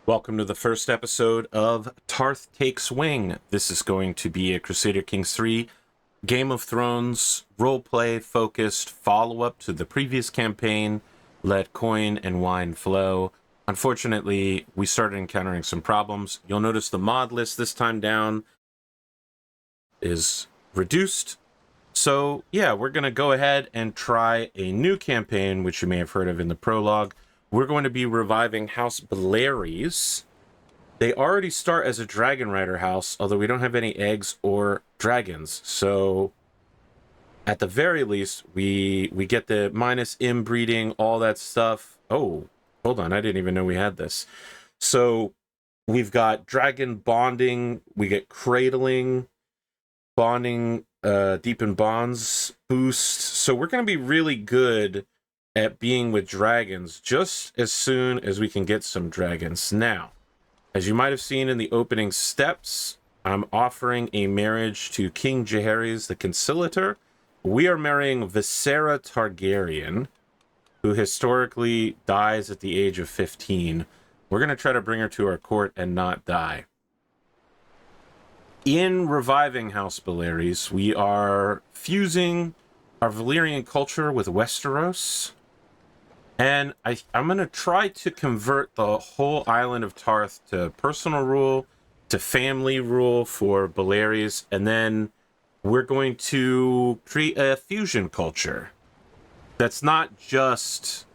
Welcome to the first episode of Tarth Takes Wing. This is going to be a Crusader Kings 3 Game of Thrones roleplay focused follow-up to the previous campaign, Let Coin and Wine Flow. Unfortunately, we started encountering some problems. You'll notice the mod list this time down is reduced. So yeah, we're going to go ahead and try a new campaign, which you may have heard of in the prologue. We're going to be reviving House Belaries. They already start as a Dragon Rider house, although we don't have any eggs or dragons. So at the very least, we get the minus inbreeding, all that stuff. Oh, hold on. I didn't even know we had this. So we've got dragon bonding. We get cradling, bonding, deepen bonds boost. So we're going to be really good at being with dragons just as soon as we can get some dragons. Now, as you might have seen in the opening steps, I'm offering a marriage to King Jaehaerys the Conciliator. We are marrying Visera Targaryen, who historically dies at the age of 15. We're going to try to bring her to our court and not die. In reviving House Belaries, we are fusing our Valyrian culture with Westeros. And I'm going to try to convert the whole island of Tarth to personal rule, to family rule for Belaries, and then we're going to create a fusion culture that's not just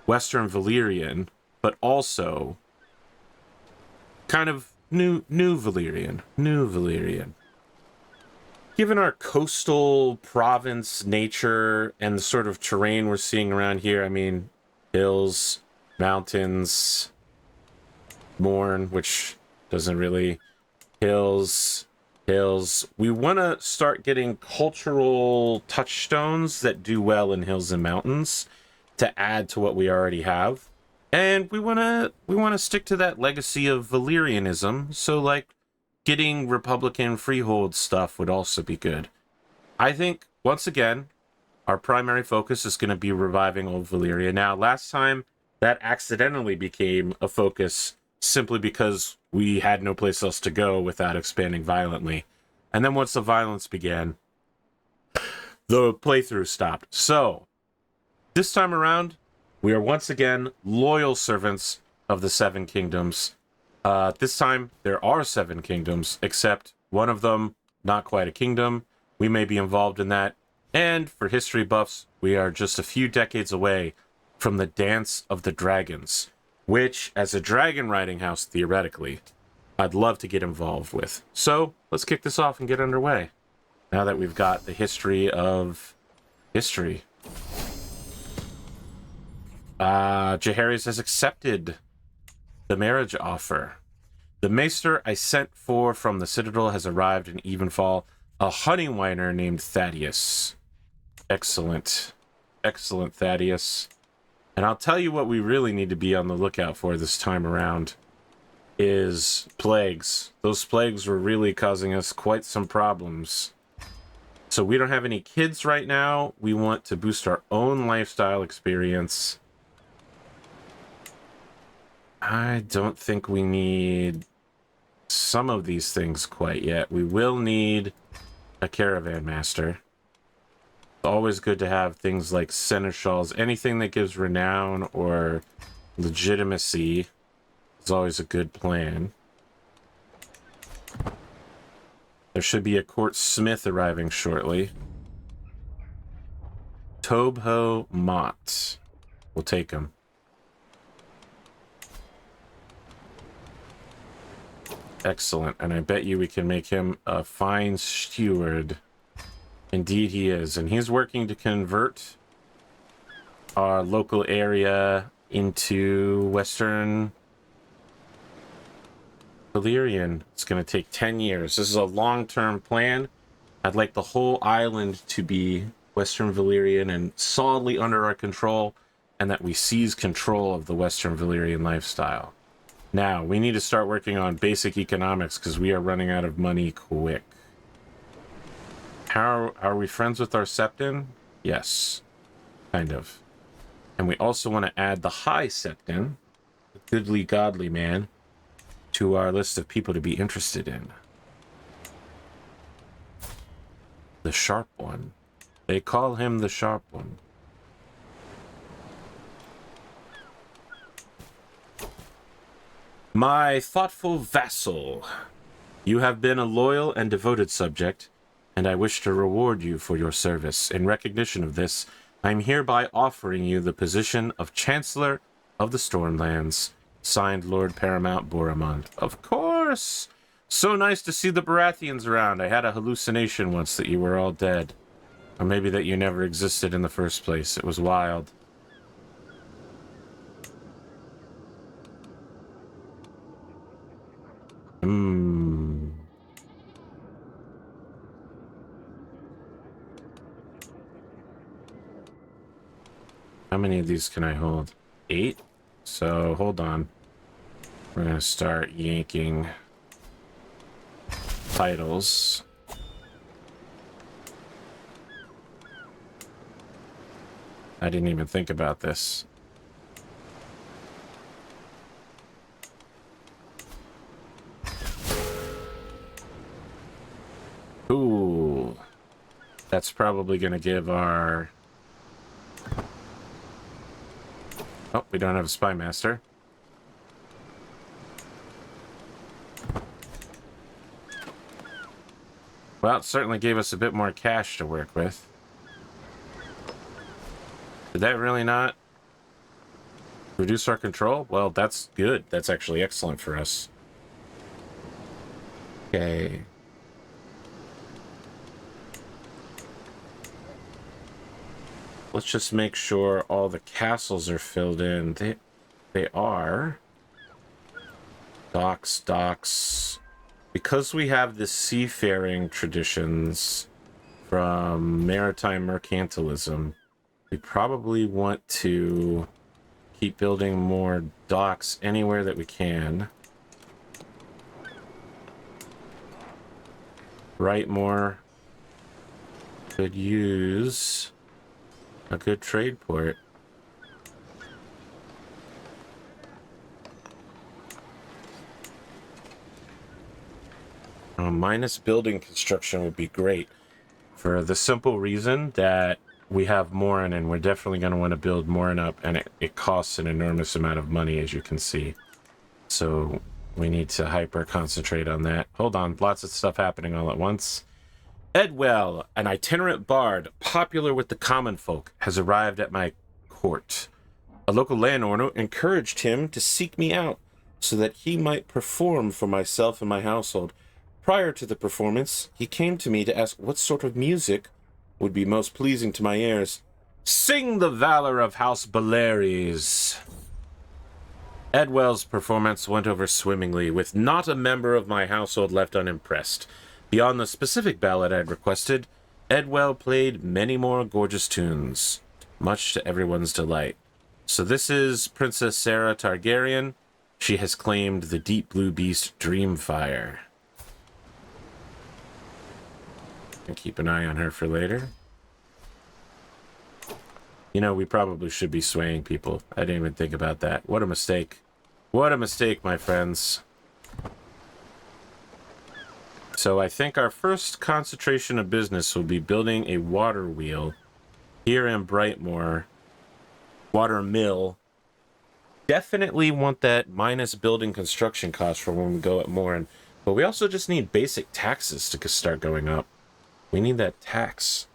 Western Valyrian, but also kind of new Valyrian. Given our coastal province nature and the sort of terrain we're seeing around here, I mean, hills, mountains, Morn, which doesn't really, hills. We want to start getting cultural touchstones that do well in hills and mountains to add to what we already have. And we want to stick to that legacy of Valyrianism, so like getting Republican freehold stuff would also be good. I think, once again, our primary focus is going to be reviving old Valyria. Now, last time, that accidentally became a focus simply because we had no place else to go without expanding violently. And then once the violence began, the playthrough stopped. So, this time around, we are once again loyal servants of the Seven Kingdoms. This time, there are 7 kingdoms, except one of them, not quite a kingdom. We may be involved in that. And for history buffs, we are just a few decades away from the Dance of the Dragons, which, as a dragon riding house, theoretically, I'd love to get involved with. So, let's kick this off and get underway. Now that we've got the history of history. Jaehaerys has accepted the marriage offer. The maester I sent for from the Citadel has arrived in Evenfall, a honey whiner named Thaddeus. Excellent. Excellent, Thaddeus. And I'll tell you what we really need to be on the lookout for this time around is plagues. Those plagues were really causing us quite some problems. So we don't have any kids right now. We want to boost our own lifestyle experience. I don't think we need some of these things quite yet. We will need a caravan master. Always good to have things like seneschals. Anything that gives renown or legitimacy is always a good plan. There should be a court smith arriving shortly. Tobho Mott. We'll take him. Excellent. And I bet you we can make him a fine steward. Indeed he is. And he's working to convert our local area into Western Valyrian. It's going to take 10 years. This is a long-term plan. I'd like the whole island to be Western Valyrian and solidly under our control, and that we seize control of the Western Valyrian lifestyle. Now, we need to start working on basic economics because we are running out of money quick. How are we friends with our Septon? Yes, kind of. And we also want to add the High Septon, the goodly godly man, to our list of people to be interested in. The Sharp One. They call him the Sharp One. My thoughtful vassal, you have been a loyal and devoted subject, and I wish to reward you for your service. In recognition of this, I am hereby offering you the position of Chancellor of the Stormlands. Signed, Lord Paramount Boromont. Of course! So nice to see the Baratheons around. I had a hallucination once that you were all dead. Or maybe that you never existed in the first place. It was wild. How many of these can I hold? 8? So, hold on. We're gonna start yanking titles. I didn't even think about this. Ooh. That's probably gonna give our... Oh, we don't have a spy master. Well, it certainly gave us a bit more cash to work with. Did that really not reduce our control? Well, that's good. That's actually excellent for us. Okay. Let's just make sure all the castles are filled in. They are. Docks. Because we have the seafaring traditions from maritime mercantilism, we probably want to keep building more docks anywhere that we can. Brightmoor could use a good trade port. Minus building construction would be great for the simple reason that we have Morin and we're definitely going to want to build Morin up, and it costs an enormous amount of money, as you can see. So we need to hyper concentrate on that. Hold on, lots of stuff happening all at once. Edwell, an itinerant bard popular with the common folk, has arrived at my court. A local landowner encouraged him to seek me out so that he might perform for myself and my household. Prior to the performance, he came to me to ask what sort of music would be most pleasing to my ears. Sing the valor of House Belaries. Edwell's performance went over swimmingly, with not a member of my household left unimpressed. Beyond the specific ballad I'd requested, Edwell played many more gorgeous tunes, much to everyone's delight. So this is Princess Sarah Targaryen. She has claimed the deep blue beast Dreamfire. And keep an eye on her for later. You know, we probably should be swaying people. I didn't even think about that. What a mistake. What a mistake, my friends. So I think our first concentration of business will be building a water wheel here in Brightmoor. Water mill. Definitely want that minus building construction cost for when we go at Morin. But we also just need basic taxes to start going up. We need that tax.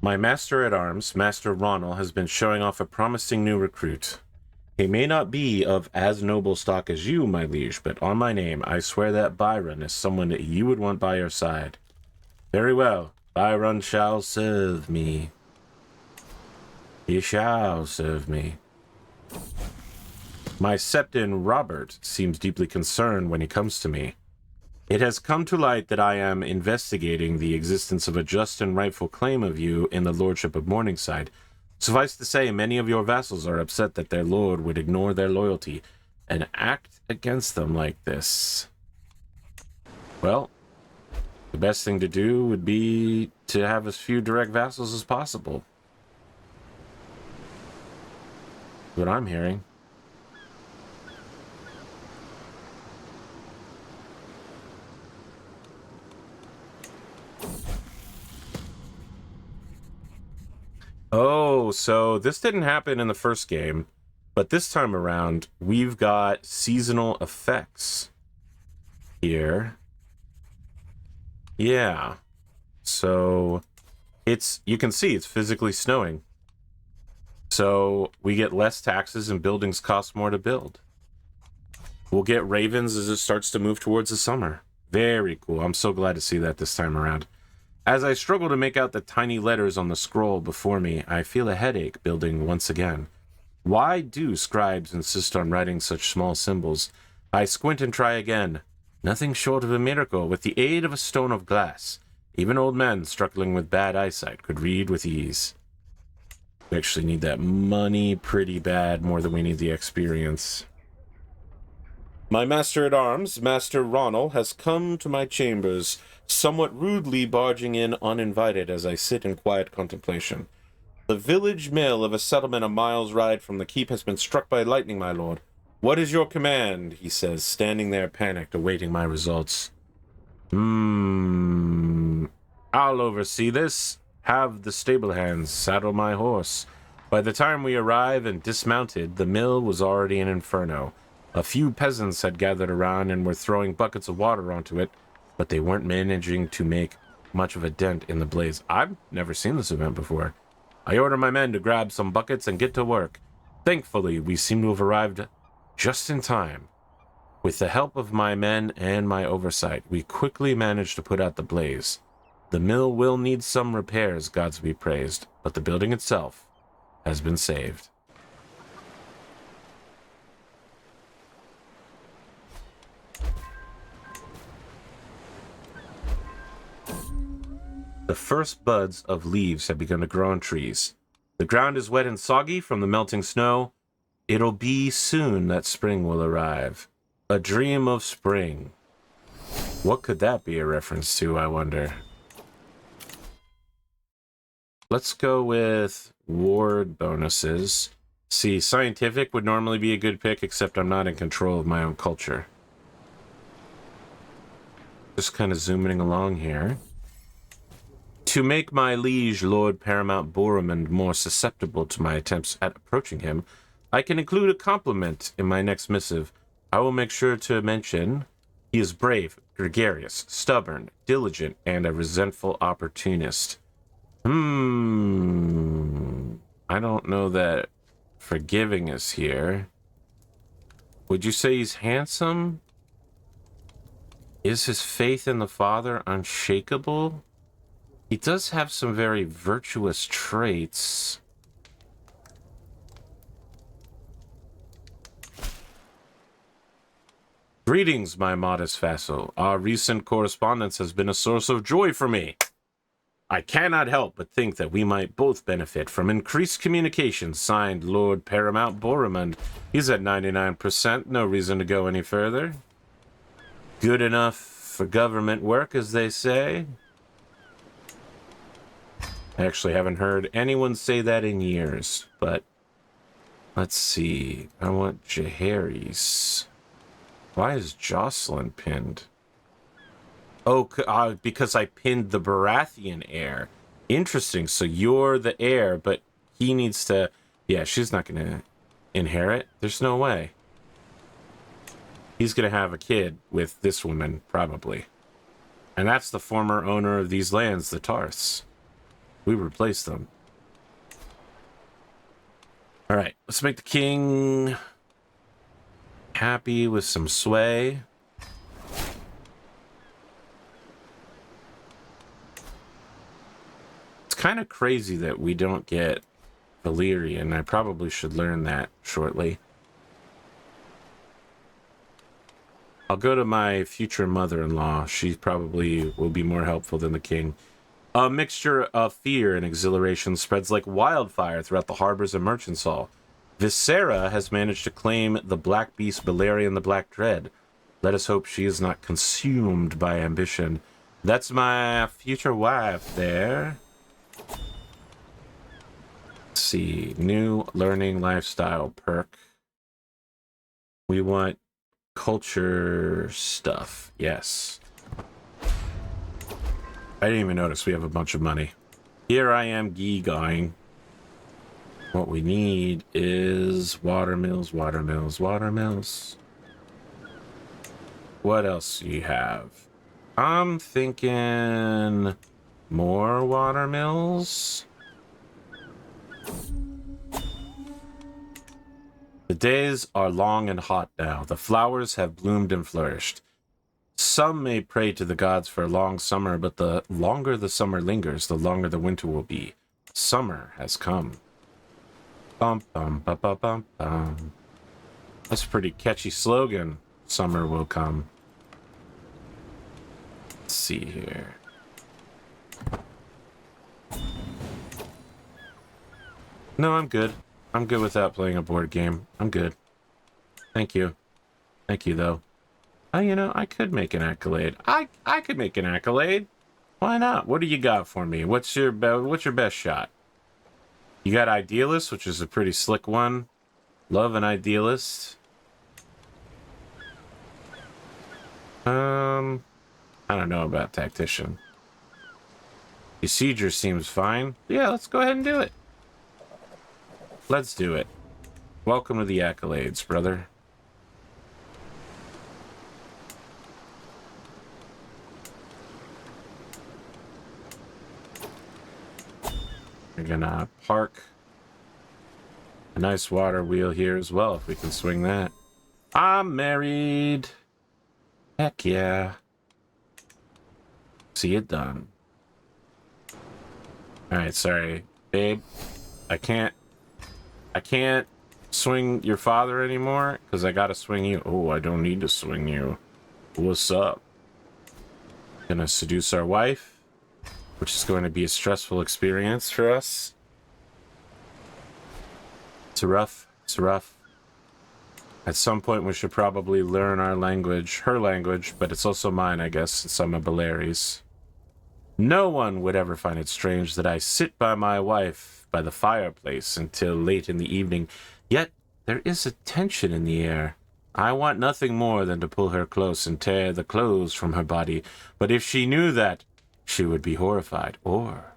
My master-at-arms, Master Ronald, has been showing off a promising new recruit. He may not be of as noble stock as you, my liege, but on my name, I swear that Byron is someone that you would want by your side. Very well, Byron shall serve me. He shall serve me. My Septon Robert seems deeply concerned when he comes to me. It has come to light that I am investigating the existence of a just and rightful claim of you in the lordship of Morningside. Suffice to say, many of your vassals are upset that their lord would ignore their loyalty and act against them like this. Well, The best thing to do would be to have as few direct vassals as possible. What I'm hearing. Oh, so this didn't happen in the first game, but this time around, we've got seasonal effects here. Yeah. So you can see it's physically snowing. So we get less taxes and buildings cost more to build. We'll get ravens as it starts to move towards the summer. Very cool. I'm so glad to see that this time around. As I struggle to make out the tiny letters on the scroll before me, I feel a headache building once again. Why do scribes insist on writing such small symbols? I squint and try again. Nothing short of a miracle with the aid of a stone of glass. Even old men struggling with bad eyesight could read with ease. We actually need that money pretty bad, more than we need the experience. My master-at-arms, Master Ronald, has come to my chambers, somewhat rudely barging in uninvited as I sit in quiet contemplation. The village mill of a settlement a mile's ride from the keep has been struck by lightning, my lord. What is your command? He says, standing there panicked, awaiting my results. I'll oversee this. Have the stable hands saddle my horse. By the time we arrive and dismounted, the mill was already an inferno. A few peasants had gathered around and were throwing buckets of water onto it, but they weren't managing to make much of a dent in the blaze. I've never seen this event before. I order my men to grab some buckets and get to work. Thankfully, we seem to have arrived just in time. With the help of my men and my oversight, we quickly managed to put out the blaze. The mill will need some repairs, gods be praised, but the building itself has been saved. The first buds of leaves have begun to grow on trees. The ground is wet and soggy from the melting snow. It'll be soon that spring will arrive. A dream of spring. What could that be a reference to, I wonder? Let's go with ward bonuses. See, scientific would normally be a good pick, except I'm not in control of my own culture. Just kind of zooming along here. To make my liege Lord Paramount Boromund more susceptible to my attempts at approaching him, I can include a compliment in my next missive. I will make sure to mention he is brave, gregarious, stubborn, diligent, and a resentful opportunist. I don't know that forgiving is here. Would you say he's handsome? Is his faith in the Father unshakable? He does have some very virtuous traits. Greetings, my modest vassal. Our recent correspondence has been a source of joy for me. I cannot help but think that we might both benefit from increased communication. Signed, Lord Paramount Boromund. He's at 99%. No reason to go any further. Good enough for government work, as they say. I actually haven't heard anyone say that in years, but let's see. I want Jaehaerys. Why is Jocelyn pinned? Oh, because I pinned the Baratheon heir. Interesting. So you're the heir, but he needs to... Yeah, she's not going to inherit. There's no way. He's going to have a kid with this woman, probably. And that's the former owner of these lands, the Tarths. We replaced them. All right, let's make the king happy with some sway. It's kind of crazy that we don't get Valyrian. I probably should learn that shortly. I'll go to my future mother-in-law. She probably will be more helpful than the king. A mixture of fear and exhilaration spreads like wildfire throughout the harbors and merchants' hall. Visera has managed to claim the Black Beast Balerion the Black Dread. Let us hope she is not consumed by ambition. That's my future wife there. Let's see. New learning lifestyle perk. We want culture stuff. Yes. I didn't even notice we have a bunch of money. Here I am going. What we need is watermills, watermills, watermills. What else do you have? I'm thinking more watermills. The days are long and hot now. The flowers have bloomed and flourished. Some may pray to the gods for a long summer, but the longer the summer lingers, the longer the winter will be. Summer has come. Bum, bum, bum, bum, bum, bum. That's a pretty catchy slogan. Summer will come. Let's see here. No, I'm good. I'm good without playing a board game. I'm good. Thank you. Thank you, though. Oh, you know, I could make an accolade. I could make an accolade. Why not? What do you got for me? What's your best shot? You got Idealist, which is a pretty slick one. Love an Idealist. I don't know about Tactician. Besieger seems fine. Yeah, let's go ahead and do it. Let's do it. Welcome to the Accolades, brother. We're gonna park a nice water wheel here as well, if we can swing that. I'm married. Heck yeah. See it done. Alright, sorry. Babe, I can't swing your father anymore, because I gotta swing you. Oh, I don't need to swing you. What's up? Gonna seduce our wife, which is going to be a stressful experience for us. It's rough. It's rough. At some point, we should probably learn our language, her language, but it's also mine, I guess, since I'm a Belaries. No one would ever find it strange that I sit by my wife by the fireplace until late in the evening. Yet, there is a tension in the air. I want nothing more than to pull her close and tear the clothes from her body. But if she knew that, she would be horrified. Or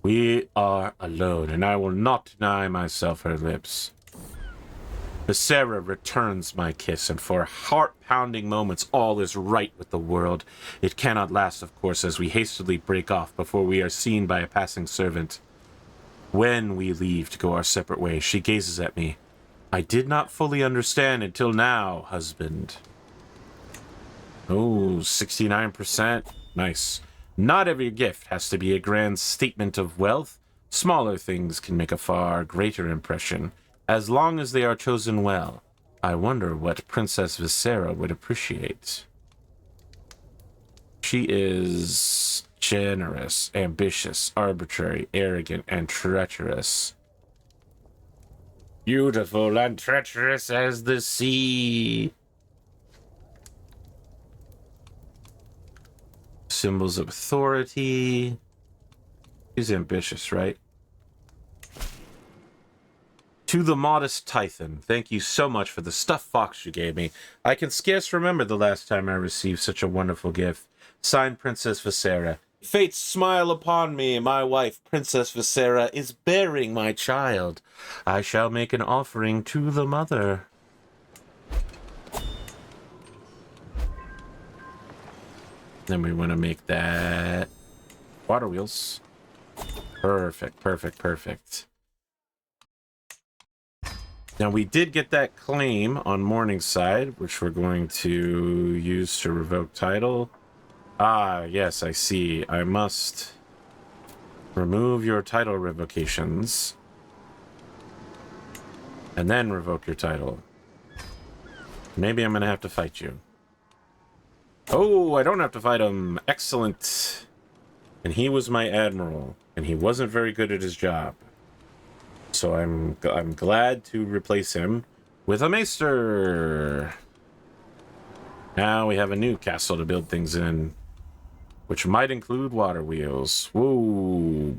we are alone, and I will not deny myself her lips. Sarah returns my kiss, and for heart-pounding moments all is right with the world. It cannot last, of course, as we hastily break off before we are seen by a passing servant. When we leave to go our separate ways, she gazes at me. I did not fully understand until now, husband. Oh, 69%. Nice. Not every gift has to be a grand statement of wealth. Smaller things can make a far greater impression, as long as they are chosen well. I wonder what Princess Visera would appreciate. She is generous, ambitious, arbitrary, arrogant, and treacherous. Beautiful and treacherous as the sea. Symbols of authority. She's ambitious, right? To the modest Tythan, thank you so much for the stuffed fox you gave me. I can scarce remember the last time I received such a wonderful gift. Signed, Princess Visera. Fates smile upon me. My wife, Princess Visera, is bearing my child. I shall make an offering to the mother. Then we want to make that water wheels. Perfect, perfect, perfect. Now, we did get that claim on Morningside, which we're going to use to revoke title. Ah, yes, I see. I must remove your title revocations and then revoke your title. Maybe I'm going to have to fight you. Oh, I don't have to fight him. Excellent. And he was my admiral, and he wasn't very good at his job. So I'm glad to replace him with a maester. Now we have a new castle to build things in, which might include water wheels. Whoa.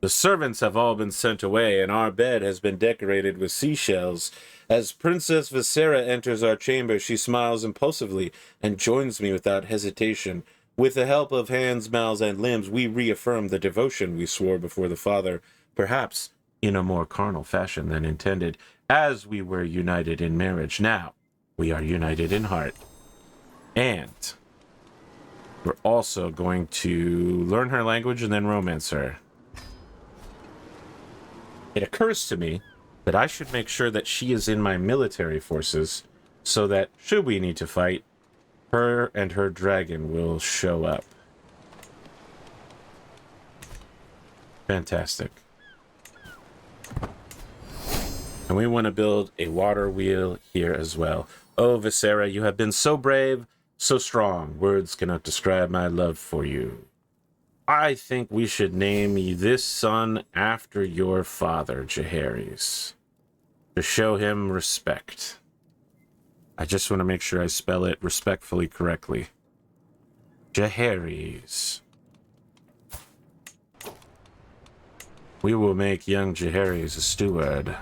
The servants have all been sent away, and our bed has been decorated with seashells. As Princess Visera enters our chamber, she smiles impulsively and joins me without hesitation. With the help of hands, mouths, and limbs, we reaffirm the devotion we swore before the Father, perhaps in a more carnal fashion than intended, as we were united in marriage. Now, we are united in heart. And we're also going to learn her language and then romance her. It occurs to me that I should make sure that she is in my military forces so that, should we need to fight, her and her dragon will show up. Fantastic. And we want to build a water wheel here as well. Oh, Visera, you have been so brave, so strong. Words cannot describe my love for you. I think we should name this son after your father, Jaehaerys, to show him respect. I just want to make sure I spell it respectfully correctly. Jaehaerys. We will make young Jaehaerys a steward.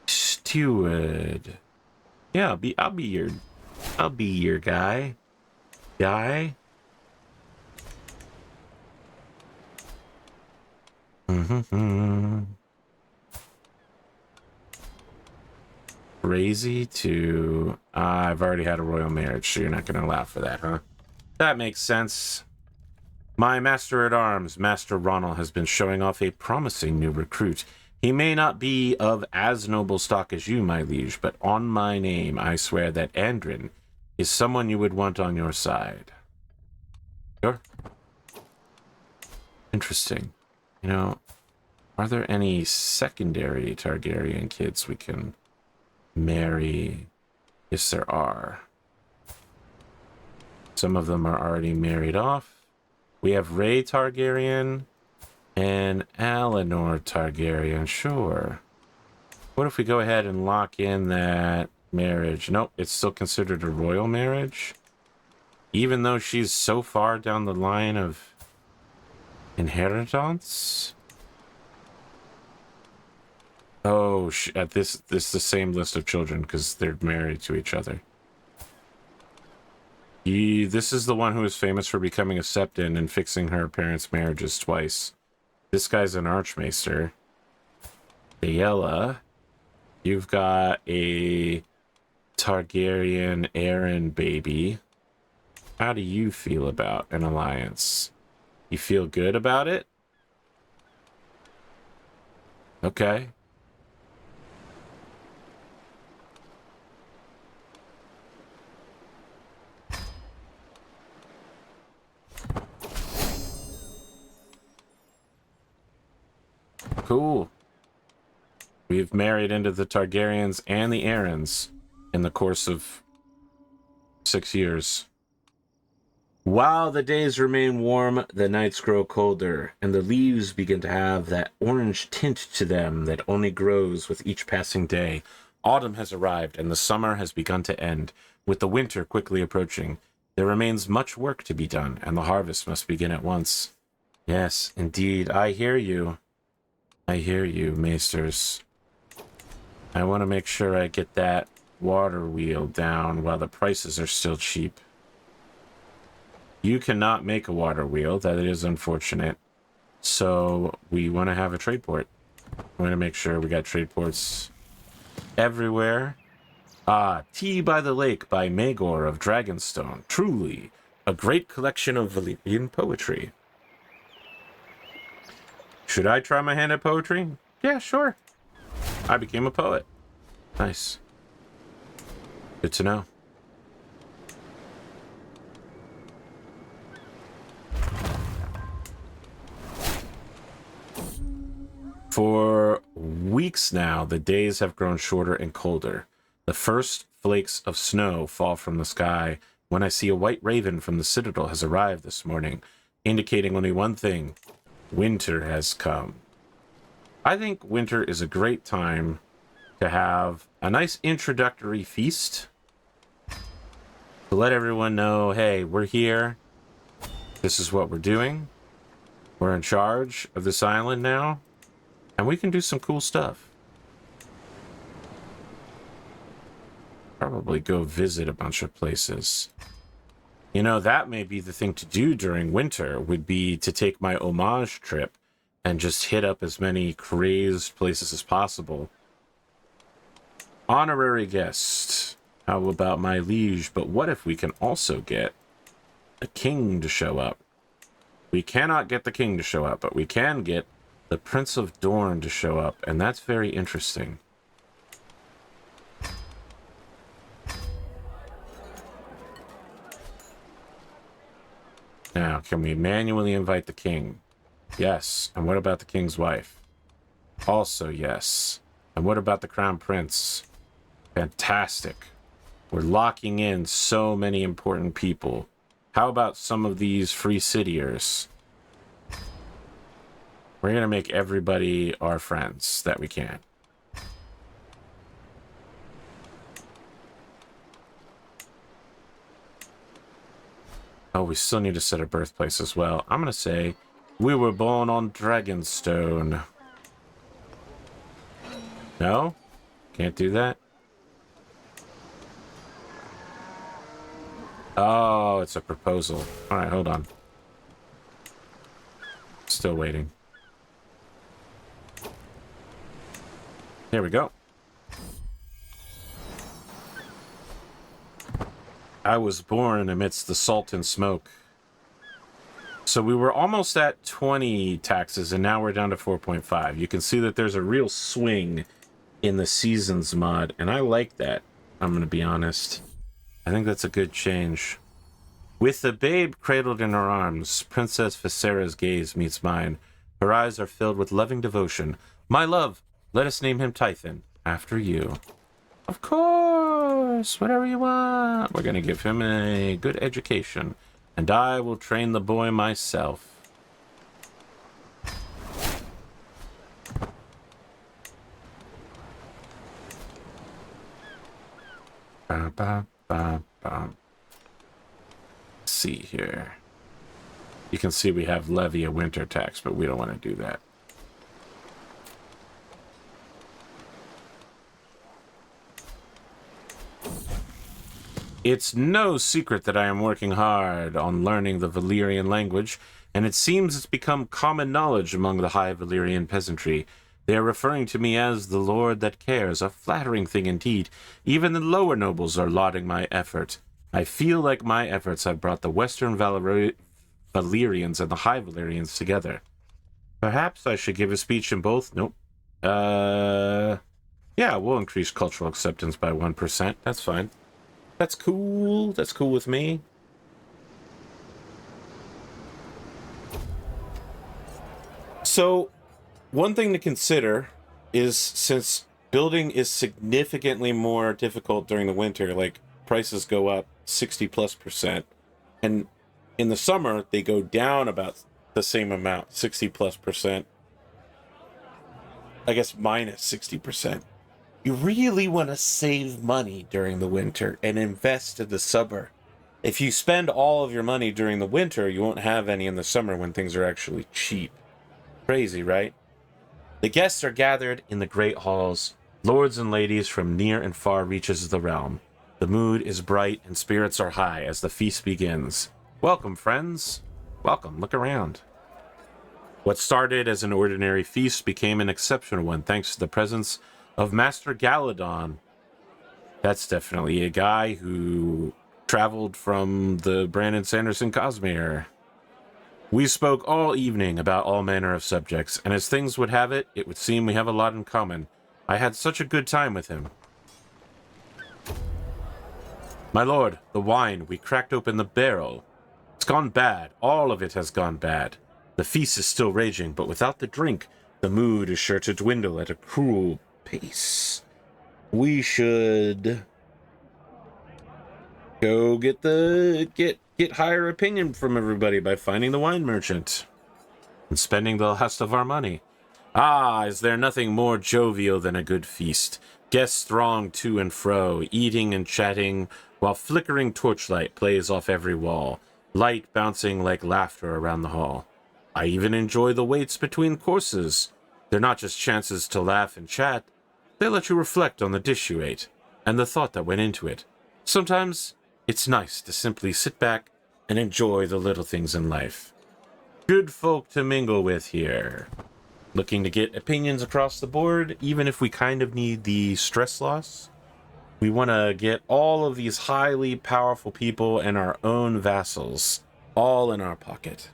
Steward. Yeah, I'll be your guy. Guy. Crazy to... I've already had a royal marriage, so you're not going to allow for that, huh? That makes sense. My master-at-arms, Master Ronald, has been showing off a promising new recruit. He may not be of as noble stock as you, my liege, but on my name, I swear that Andrin is someone you would want on your side. Sure. Interesting. You know, are there any secondary Targaryen kids we can marry? Yes, there are. Some of them are already married off. We have Rhae Targaryen and Alinor Targaryen, sure. What if we go ahead and lock in that marriage? Nope, it's still considered a royal marriage. Even though she's so far down the line of inheritance? Oh, this is the same list of children because they're married to each other. This is the one who is famous for becoming a septon and fixing her parents' marriages twice. This guy's an archmaester. Aela, you've got a Targaryen Aaron baby. How do you feel about an alliance? You feel good about it? Okay. Cool. We've married into the Targaryens and the Aarons in the course of 6 years. While the days remain warm, the nights grow colder, and the leaves begin to have that orange tint to them that only grows with each passing day. Autumn has arrived, and the summer has begun to end, with the winter quickly approaching. There remains much work to be done, and the harvest must begin at once. Yes, indeed, I hear you. I hear you, maesters. I want to make sure I get that water wheel down while the prices are still cheap. You cannot make a water wheel. That is unfortunate. So we want to have a trade port. I want to make sure we got trade ports everywhere. Tea by the Lake by Maegor of Dragonstone. Truly a great collection of Valyrian poetry. Should I try my hand at poetry? Yeah, sure. I became a poet. Nice. Good to know. For weeks now, the days have grown shorter and colder. The first flakes of snow fall from the sky when I see a white raven from the citadel has arrived this morning, indicating only one thing. Winter has come. I think winter is a great time to have a nice introductory feast to let everyone know, hey, we're here. This is what we're doing. We're in charge of this island now, and we can do some cool stuff. Probably go visit a bunch of places. You know, that may be the thing to do during winter, would be to take my homage trip and just hit up as many crazed places as possible. Honorary guest. How about my liege? But what if we can also get a king to show up? We cannot get the king to show up, but we can get the Prince of Dorne to show up, and that's very interesting. Now, can we manually invite the king? Yes. And what about the king's wife? Also yes. And what about the crown prince? Fantastic. We're locking in so many important people. How about some of these free cityers? We're going to make everybody our friends that we can. Oh, we still need to set a birthplace as well. I'm going to say, we were born on Dragonstone. No? Can't do that? Oh, it's a proposal. All right, hold on. Still waiting. Here we go. I was born amidst the salt and smoke. So we were almost at 20 taxes, and now we're down to 4.5. You can see that there's a real swing in the seasons mod, and I like that, I'm going to be honest. I think that's a good change. With the babe cradled in her arms, Princess Visera's gaze meets mine. Her eyes are filled with loving devotion. My love, let us name him Tythan, after you. Of course, whatever you want. We're going to give him a good education, and I will train the boy myself. Ba, ba, ba, ba. Let's see here. You can see we have levy a winter tax, but we don't want to do that. It's no secret that I am working hard on learning the Valyrian language, and it seems it's become common knowledge among the high Valyrian peasantry. They are referring to me as the Lord that cares, a flattering thing indeed. Even the lower nobles are lauding my effort. I feel like my efforts have brought the Western Valyrians and the High Valyrians together. Perhaps I should give a speech in both. Nope. Yeah, we'll increase cultural acceptance by 1%. That's fine. That's cool. That's cool with me. So, one thing to consider is, since building is significantly more difficult during the winter, like prices go up 60+%, and in the summer they go down about the same amount, 60+%. I guess minus 60%. You really want to save money during the winter and invest in the summer. If you spend all of your money during the winter, you won't have any in the summer when things are actually cheap. Crazy, right? The guests are gathered in the great halls, lords and ladies from near and far reaches of the realm. The mood is bright and spirits are high as the feast begins. Welcome, friends. Welcome. Look around. What started as an ordinary feast became an exceptional one thanks to the presence of Master Galadon. That's definitely a guy who traveled from the Brandon Sanderson Cosmere. We spoke all evening about all manner of subjects, and as things would have it, it would seem we have a lot in common. I had such a good time with him. My lord, the wine, we cracked open the barrel. It's gone bad. All of it has gone bad. The feast is still raging, but without the drink, the mood is sure to dwindle at a cruel pace. We should go get higher opinion from everybody by finding the wine merchant and spending the last of our money. Ah, is there nothing more jovial than a good feast? Guests throng to and fro, eating and chatting while flickering torchlight plays off every wall, light bouncing like laughter around the hall. I even enjoy the waits between courses. They're not just chances to laugh and chat. They let you reflect on the dish you ate, and the thought that went into it. Sometimes, it's nice to simply sit back and enjoy the little things in life. Good folk to mingle with here. Looking to get opinions across the board, even if we kind of need the stress loss. We want to get all of these highly powerful people and our own vassals all in our pocket.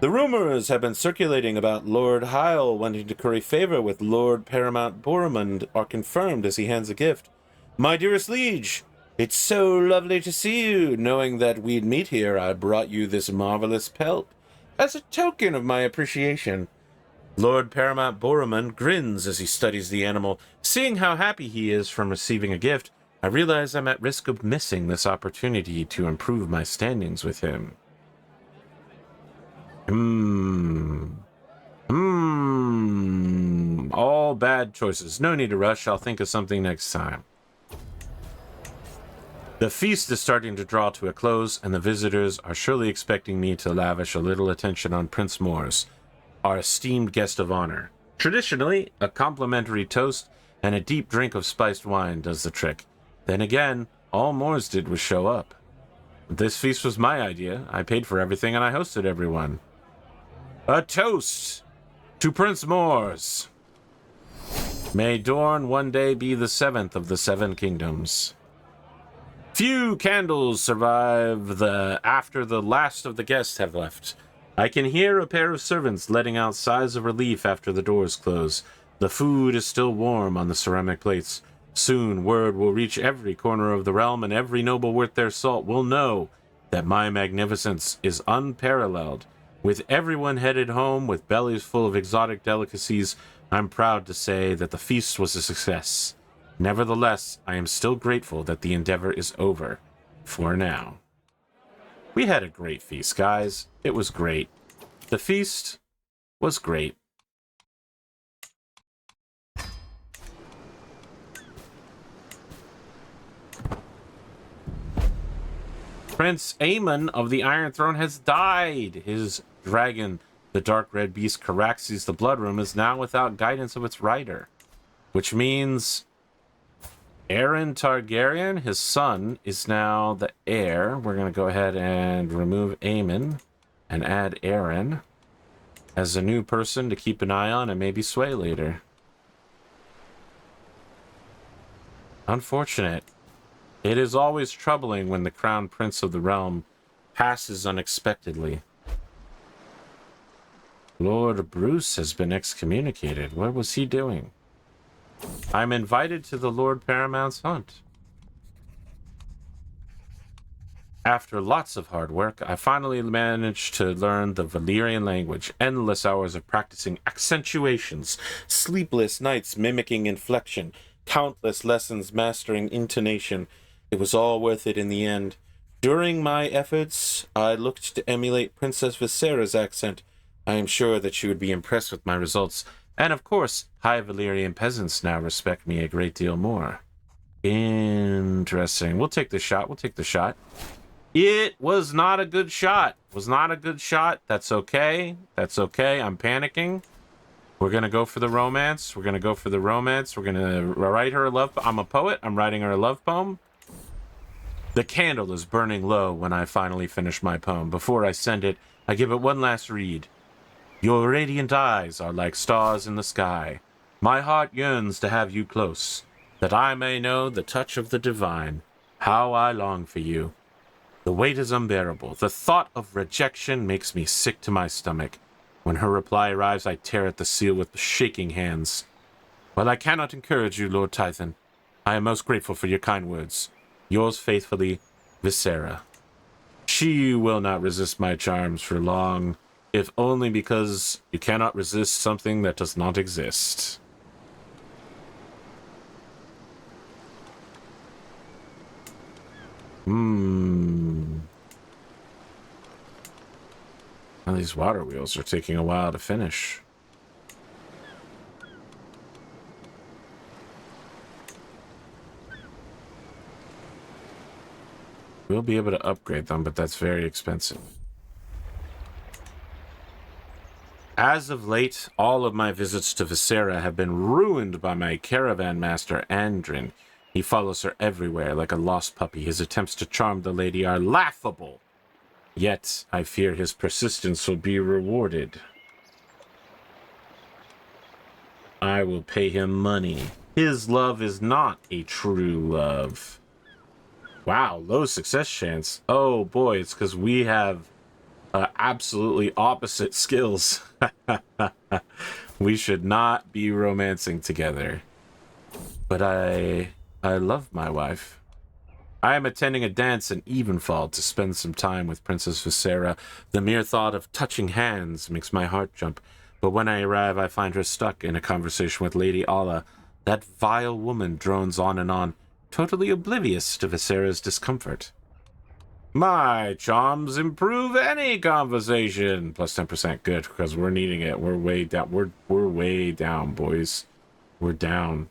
The rumors have been circulating about Lord Heir wanting to curry favor with Lord Paramount Boromund are confirmed as he hands a gift. My dearest liege, it's so lovely to see you. Knowing that we'd meet here, I brought you this marvelous pelt as a token of my appreciation. Lord Paramount Boromund grins as he studies the animal. Seeing how happy he is from receiving a gift, I realize I'm at risk of missing this opportunity to improve my standings with him. All bad choices. No need to rush. I'll think of something next time. The feast is starting to draw to a close, and the visitors are surely expecting me to lavish a little attention on Prince Mors, our esteemed guest of honor. Traditionally, a complimentary toast and a deep drink of spiced wine does the trick. Then again, all Mors did was show up. This feast was my idea. I paid for everything and I hosted everyone. A toast to Prince Mors. May Dorne one day be the 7th of the 7 kingdoms. Few candles survive after the last of the guests have left. I can hear a pair of servants letting out sighs of relief after the doors close. The food is still warm on the ceramic plates. Soon word will reach every corner of the realm, and every noble worth their salt will know that my magnificence is unparalleled. With everyone headed home with bellies full of exotic delicacies, I'm proud to say that the feast was a success. Nevertheless, I am still grateful that the endeavor is over. For now. We had a great feast, guys. It was great. The feast was great. Prince Aemon of the Iron Throne has died. His dragon, the dark red beast Caraxes the Bloodroom, is now without guidance of its rider. Which means Aeron Targaryen, his son, is now the heir. We're going to go ahead and remove Aemon and add Aeron as a new person to keep an eye on and maybe sway later. Unfortunate. It is always troubling when the crown prince of the realm passes unexpectedly. Lord Bruce has been excommunicated. What was he doing? I'm invited to the Lord Paramount's hunt. After lots of hard work, I finally managed to learn the Valyrian language. Endless hours of practicing accentuations, sleepless nights mimicking inflection, countless lessons mastering intonation. It was all worth it in the end. During my efforts, I looked to emulate Princess Viserra's accent. I am sure that she would be impressed with my results. And of course, high Valyrian peasants now respect me a great deal more. Interesting. We'll take the shot. We'll take the shot. It was not a good shot. Was not a good shot. That's okay. That's okay. I'm panicking. We're going to go for the romance. We're going to go for the romance. We're going to write her a love... I'm a poet. I'm writing her a love poem. The candle is burning low when I finally finish my poem. Before I send it, I give it one last read. Your radiant eyes are like stars in the sky. My heart yearns to have you close, that I may know the touch of the divine. How I long for you. The weight is unbearable. The thought of rejection makes me sick to my stomach. When her reply arrives, I tear at the seal with shaking hands. While I cannot encourage you, Lord Tythan, I am most grateful for your kind words. Yours faithfully, Viserra. She will not resist my charms for long, if only because you cannot resist something that does not exist. Well, these water wheels are taking a while to finish. We'll be able to upgrade them, but that's very expensive. As of late, all of my visits to Visera have been ruined by my caravan master, Andrin. He follows her everywhere like a lost puppy. His attempts to charm the lady are laughable. Yet, I fear his persistence will be rewarded. I will pay him money. His love is not a true love. Wow, low success chance. Oh boy, it's because we have absolutely opposite skills. We should not be romancing together. But I love my wife. I am attending a dance in Evenfall to spend some time with Princess Visera. The mere thought of touching hands makes my heart jump. But when I arrive, I find her stuck in a conversation with Lady Alla. That vile woman drones on and on, totally oblivious to Visera's discomfort. My charms improve any conversation. Plus 10%. Good, because we're needing it. We're way down. We're way down, boys. We're down.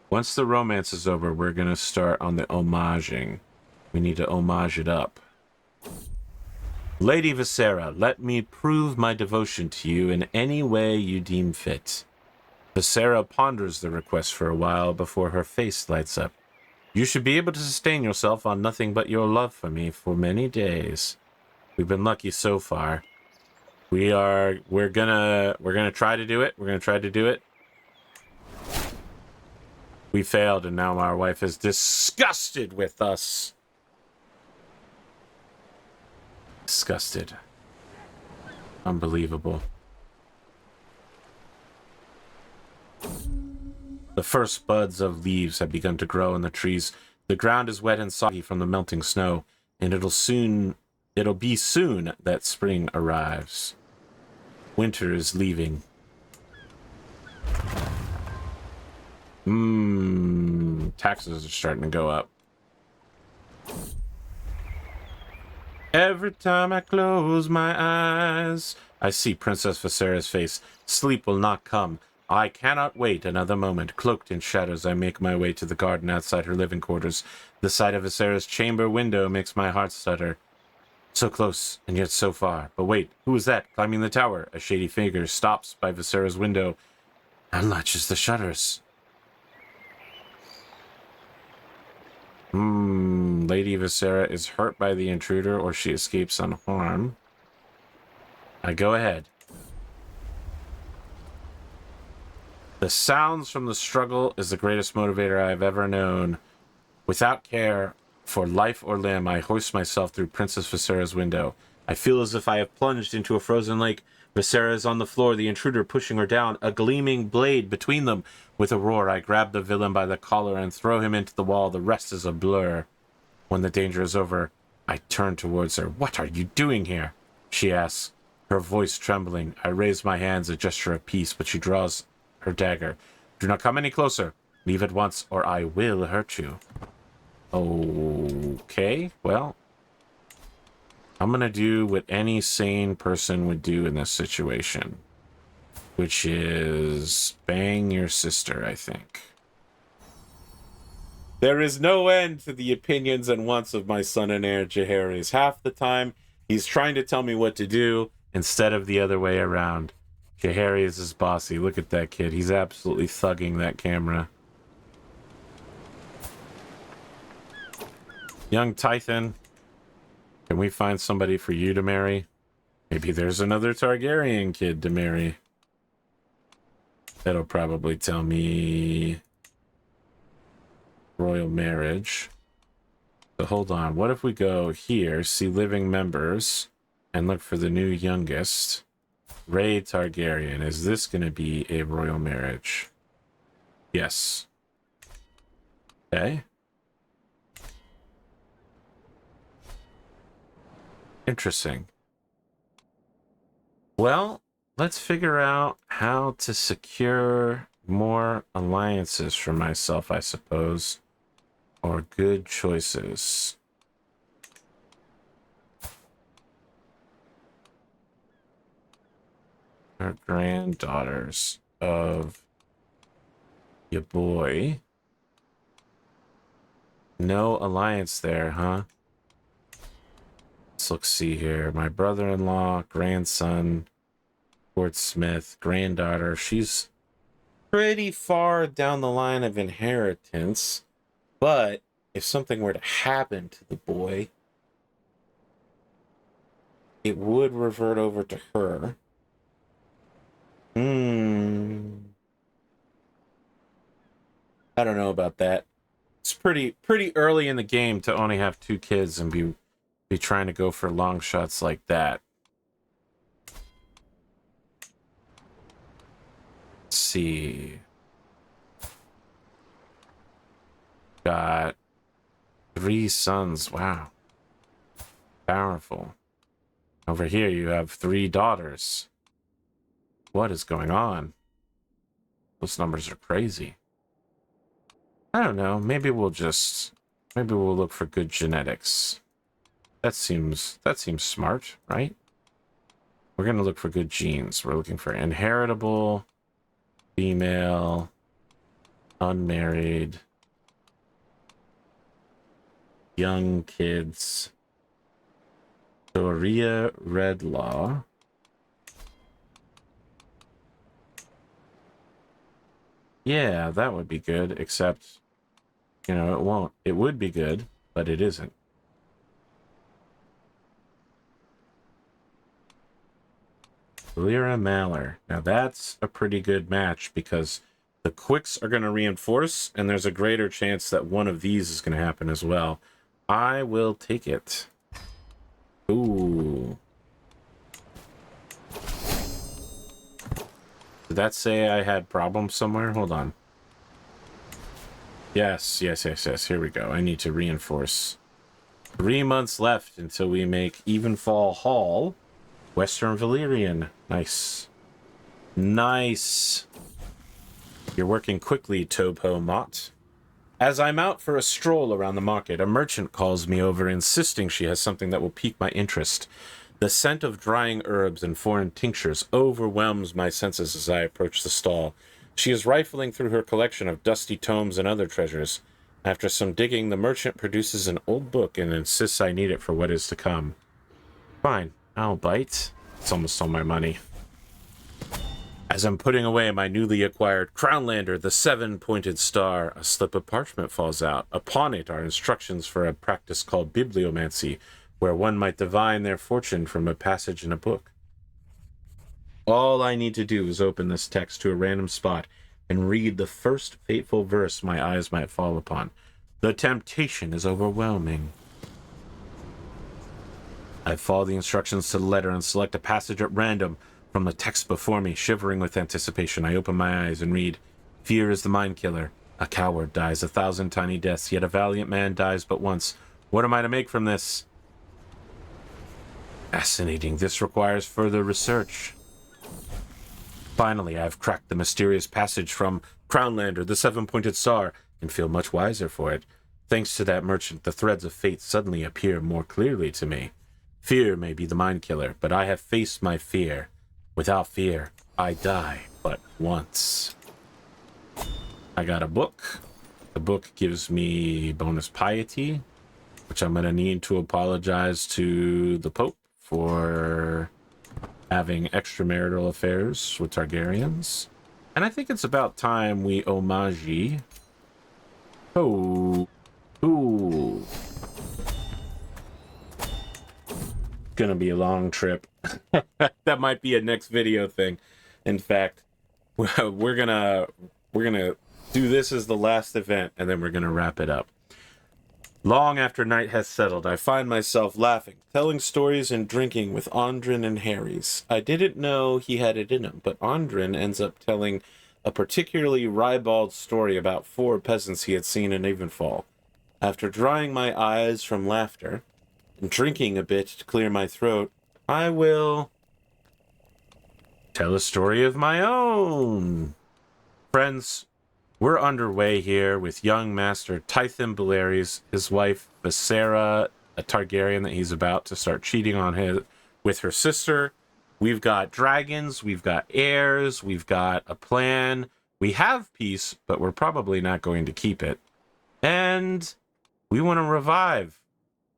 Once the romance is over, we're going to start on the homaging. We need to homage it up. Lady Visera, let me prove my devotion to you in any way you deem fit. Visera ponders the request for a while before her face lights up. You should be able to sustain yourself on nothing but your love for me for many days. We've been lucky so far. We're gonna try to do it. We're gonna try to do it. We failed, and now our wife is disgusted with us. Disgusted. Unbelievable. The first buds of leaves have begun to grow in the trees. The ground is wet and soggy from the melting snow, and it'll be soon that spring arrives. Winter is leaving. Taxes are starting to go up. Every time I close my eyes, I see Princess Visera's face. Sleep will not come. I cannot wait another moment. Cloaked in shadows, I make my way to the garden outside her living quarters. The sight of Visera's chamber window makes my heart stutter. So close, and yet so far. But wait, who is that climbing the tower? A shady figure stops by Visera's window and latches the shutters. Lady Visera is hurt by the intruder, or she escapes unharmed. I go ahead. The sounds from the struggle is the greatest motivator I have ever known. Without care for life or limb, I hoist myself through Princess Visera's window. I feel as if I have plunged into a frozen lake. Visera is on the floor, the intruder pushing her down, a gleaming blade between them. With a roar, I grab the villain by the collar and throw him into the wall. The rest is a blur. When the danger is over, I turn towards her. What are you doing here? She asks, her voice trembling. I raise my hands, a gesture of peace, but she draws her dagger. Do not come any closer. Leave at once, or I will hurt you. Okay, well, I'm going to do what any sane person would do in this situation, which is bang your sister, I think. There is no end to the opinions and wants of my son and heir, Jaehaerys. Half the time, he's trying to tell me what to do instead of the other way around. Jaehaerys is bossy. Look at that kid. He's absolutely thugging that camera. Young Tythan, can we find somebody for you to marry? Maybe there's another Targaryen kid to marry. That'll probably tell me royal marriage. So hold on. What if we go here, see living members, and look for the new youngest? Rey Targaryen. Is this going to be a royal marriage? Yes. Okay. Interesting. Well, let's figure out how to secure more alliances for myself, I suppose. Or good choices. Our granddaughters of your boy. No alliance there, huh? Let's see here. My brother-in-law, grandson, Fort Smith, granddaughter. She's pretty far down the line of inheritance. But if something were to happen to the boy, it would revert over to her. I don't know about that. It's pretty early in the game to only have 2 kids and be trying to go for long shots like that. Let's see. Got 3 sons. Wow. Powerful. Over here you have 3 daughters. What is going on? Those numbers are crazy. I don't know. Maybe we'll look for good genetics. That seems smart, right? We're going to look for good genes. We're looking for inheritable, female, unmarried, young kids. Doria Redlaw. Yeah, that would be good, except, you know, it won't. It would be good, but it isn't. Lyra Maller. Now that's a pretty good match because the quicks are going to reinforce, and there's a greater chance that one of these is going to happen as well. I will take it. Ooh. Did that say I had problems somewhere? Hold on. Yes. Here we go. I need to reinforce. 3 months left until we make Evenfall Hall. Western Valyrian. Nice. Nice. You're working quickly, Topo Mott. As I'm out for a stroll around the market, a merchant calls me over, insisting she has something that will pique my interest. The scent of drying herbs and foreign tinctures overwhelms my senses as I approach the stall. She is rifling through her collection of dusty tomes and other treasures. After some digging, the merchant produces an old book and insists I need it for what is to come. Fine, I'll bite. It's almost all my money. As I'm putting away my newly acquired Crownlander, the 7-pointed star, a slip of parchment falls out. Upon it are instructions for a practice called bibliomancy, where one might divine their fortune from a passage in a book. All I need to do is open this text to a random spot and read the first fateful verse my eyes might fall upon. The temptation is overwhelming. I follow the instructions to the letter and select a passage at random from the text before me. Shivering with anticipation, I open my eyes and read, "Fear is the mind killer. A coward dies 1,000 tiny deaths, yet a valiant man dies but once. What am I to make from this?" Fascinating. This requires further research. Finally, I have cracked the mysterious passage from Crownlander, the 7-pointed star, and feel much wiser for it. Thanks to that merchant, the threads of fate suddenly appear more clearly to me. Fear may be the mind killer, but I have faced my fear. Without fear, I die but once. I got a book. The book gives me bonus piety, which I'm going to need to apologize to the Pope for having extramarital affairs with Targaryens. And I think it's about time we homage. Oh. Ooh. Gonna be a long trip. That might be a next video thing. In fact, we're gonna do this as the last event, and then we're gonna wrap it up. Long after night has settled, I find myself laughing, telling stories and drinking with Andrin and Harry's. I didn't know he had it in him, but Andrin ends up telling a particularly ribald story about 4 peasants he had seen in Evenfall. After drying my eyes from laughter and drinking a bit to clear my throat, I will tell a story of my own. Friends, we're underway here with young master Tythan Belaerys, his wife Visera, a Targaryen that he's about to start cheating on with her sister. We've got dragons, we've got heirs, we've got a plan, We have peace, but we're probably not going to keep it. And we want to revive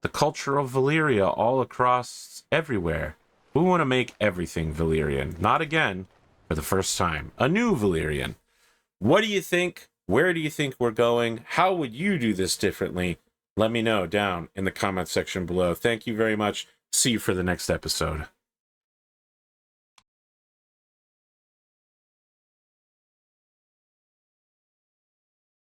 the culture of Valyria all across everywhere. We want to make everything Valyrian. Not again, for the first time. A new Valyrian. What do you think? Where do you think we're going? How would you do this differently? Let me know down in the comment section below. Thank you very much. See you for the next episode.